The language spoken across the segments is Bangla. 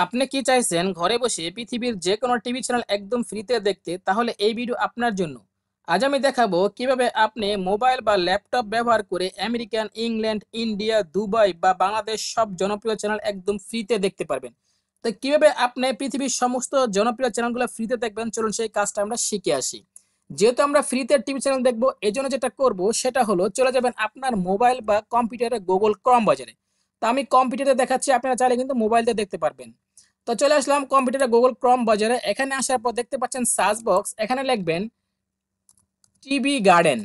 আপনি কি চাইছেন ঘরে বসে পৃথিবীর যে কোনো টিভি চ্যানেল একদম ফ্রিতে দেখতে? তাহলে এই ভিডিও আপনার জন্য। আজ আমি দেখাবো কিভাবে আপনি মোবাইল বা ল্যাপটপ ব্যবহার করে আমেরিকান, ইংল্যান্ড, ইন্ডিয়া, দুবাই বা বাংলাদেশ সব জনপ্রিয় চ্যানেল একদম ফ্রিতে দেখতে পারবেন। তো কিভাবে আপনি পৃথিবীর সমস্ত জনপ্রিয় চ্যানেলগুলো ফ্রিতে দেখবেন, চলুন সেই কাজটা আমরা শিখে আসি। যেহেতু আমরা ফ্রিতে টিভি চ্যানেল দেখবো, এজন্য যেটা করব সেটা হলো চলে যাবেন আপনার মোবাইল বা কম্পিউটারে গুগল ক্রোম বাজারে। তো আমি কম্পিউটারে দেখাচ্ছি, আপনারা চাইলে কিন্তু মোবাইল দিয়ে দেখতে পারবেন। তো চলে আসলাম কম্পিউটারে গুগল ক্রোম বাজারে। এখানে আসার পর দেখতে পাচ্ছেন সার্চ বক্স, এখানে লিখবেন টিভি গার্ডেন।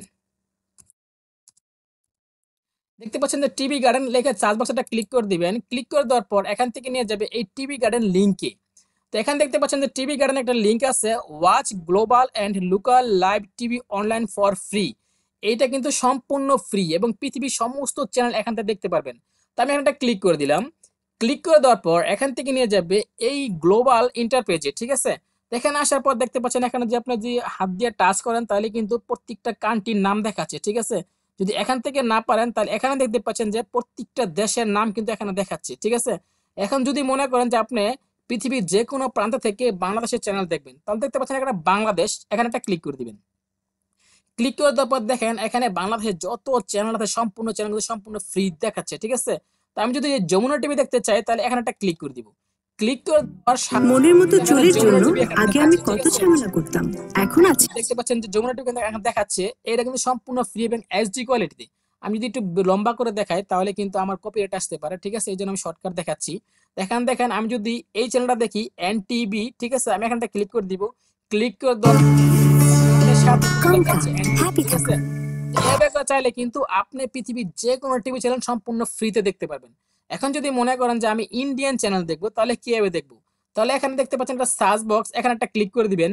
দেখতে পাচ্ছেন যে টিভি গার্ডেন লেখা সার্চ বক্সটা ক্লিক করে দিবেন। ক্লিক করে দেওয়ার পর এখান থেকে নিয়ে যাবে এই টিভি গার্ডেন লিঙ্কে। তো এখানে দেখতে পাচ্ছেন যে টিভি গার্ডেন একটা লিঙ্ক আছে, watch global and local live TV online for free. এইটা কিন্তু সম্পূর্ণ ফ্রি এবং পৃথিবীর সমস্ত চ্যানেল এখান থেকে দেখতে পারবেন। তো আমি এখানটা ক্লিক করে দিলাম। ক্লিক করে দেওয়ার পর এখান থেকে নিয়ে যাবে এই গ্লোবাল ইন্টারপেজে, ঠিক আছে। তো এখানে আসার পর দেখতে পাচ্ছেন এখানে যে আপনি যে হাত দিয়ে টাচ করেন তাহলে কিন্তু প্রত্যেকটা কান্ট্রির নাম দেখাচ্ছে, ঠিক আছে। যদি এখান থেকে না পারেন তাহলে এখানে দেখতে পাচ্ছেন যে প্রত্যেকটা দেশের নাম কিন্তু এখানে দেখাচ্ছে, ঠিক আছে। এখন যদি মনে করেন যে আপনি পৃথিবীর যে কোনো প্রান্ত থেকে বাংলাদেশের চ্যানেল দেখবেন, তাহলে দেখতে পাচ্ছেন এখানে বাংলাদেশ, এখানে একটা ক্লিক করে দিবেন। ক্লিক করে দেওয়ার পর দেখেন এখানে বাংলাদেশের যত চ্যানেল আছে সম্পূর্ণ চ্যানেলগুলো সম্পূর্ণ ফ্রি দেখাচ্ছে, ঠিক আছে। তো আমি যদি যমুনা টিভি দেখতে চাই তাহলে এখানে একটা ক্লিক করে দিব। ক্লিক করে দেওয়ার সাথে মনের মতো এখানে চুলের যমুনা জন্য টিভি এখানে আগে আমি দেখাচ্ছে, ঠিক কত আছে। ঝামেলা করতাম, এখন আছে। দেখতে পাচ্ছেন যে যমুনা টিভি কিন্তু এখন দেখাচ্ছে, এটা কিন্তু সম্পূর্ণ ফ্রি এবং এইচডি কোয়ালিটিতে। আমি যদি একটু লম্বা করে দেখাই তাহলে কিন্তু আমার কপিরাইট আসতে পারে, ঠিক আছে। এই জন্য আমি শর্টকাট দেখাচ্ছি। দেখেন দেখেন আমি যদি এই চ্যানেলটা দেখি এনটিভি, ঠিক আছে, আমি এখানটা ক্লিক করে দিব। ক্লিক করে দেওয়ার সাথে সাথে কিন্তু কাম কাম দেখাচ্ছে এনটিভি, হ্যাপি ঠিক আছে। থাকুন। তো এভাবে করে চাইলে কিন্তু আপনি পৃথিবীর যে কোনো টিভি চ্যানেল সম্পূর্ণ ফ্রিতে দেখতে পারবেন। এখন যদি মনে করেন যে আমি ইন্ডিয়ান চ্যানেল দেখবো তাহলে কিভাবে দেখবো? তাহলে এখানে দেখতে পাচ্ছেন একটা সার্চ বক্স, এখানে একটা ক্লিক করে দিবেন।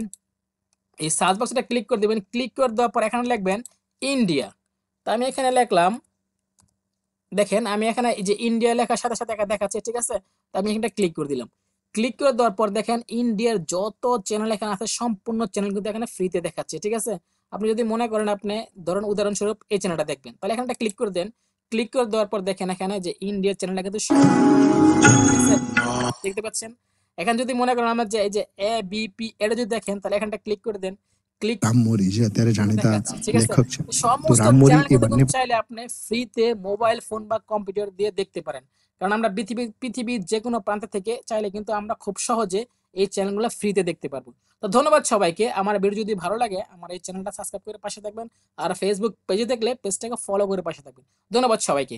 এই সার্চ বক্সটা ক্লিক করে দিবেন। ক্লিক করে দেওয়ার পর এখানে লিখবেন ইন্ডিয়া। তো আমি এখানে লিখলাম, দেখেন আমি এখানে এই যে ইন্ডিয়া লেখার সাথে সাথে এখানে দেখাচ্ছে, ঠিক আছে। তো আমি এখানটা ক্লিক করে দিলাম। ক্লিক করে দেওয়ার পর দেখেন ইন্ডিয়ার যত চ্যানেল এখানে আছে সম্পূর্ণ চ্যানেল কিন্তু এখানে ফ্রিতে দেখাচ্ছে, ঠিক আছে। আপনি যদি মনে করেন আপনি ধরুন উদাহরণস্বরূপ এই চ্যানেলটা দেখবেন, তাহলে এখানটা ক্লিক করে দেন। ক্লিক করে দেওয়ার পর দেখেন এখানে যে ইন্ডিয়ার চ্যানেলটা কিন্তু ঠিক আছে, দেখতে পাচ্ছেন। এখন যদি মনে করেন আমার যে এই যে এ বিপি এটা যদি দেখেন তাহলে এখানটা ক্লিক করে দেন। ক্লিক રામમોરી જે અત્યારે જાણીતા দেখাচ্ছে, ঠিক আছে। લેખક છે, তো તો সমস্ত રામમોરી চ্যানেল એ কিন্তু બંને চাইলে আপনি ফ্রিতে মোবাইল ফোন বা কম্পিউটার দিয়ে দেখতে পারেন। কারণ আমরা পৃথিবীর যে কোনো প্রান্ত থেকে চাইলে কিন্তু আমরা খুব সহজে এই চ্যানেলগুলো ফ্রিতে দেখতে পারবো। তো ধন্যবাদ সবাইকে। আমার ভিডিও যদি ভালো লাগে আমার এই চ্যানেলটা সাবস্ক্রাইব করে পাশে থাকবেন। আর ফেসবুক পেজে দেখলে পেজটাকে ফলো করে পাশে থাকবেন। ধন্যবাদ সবাইকে।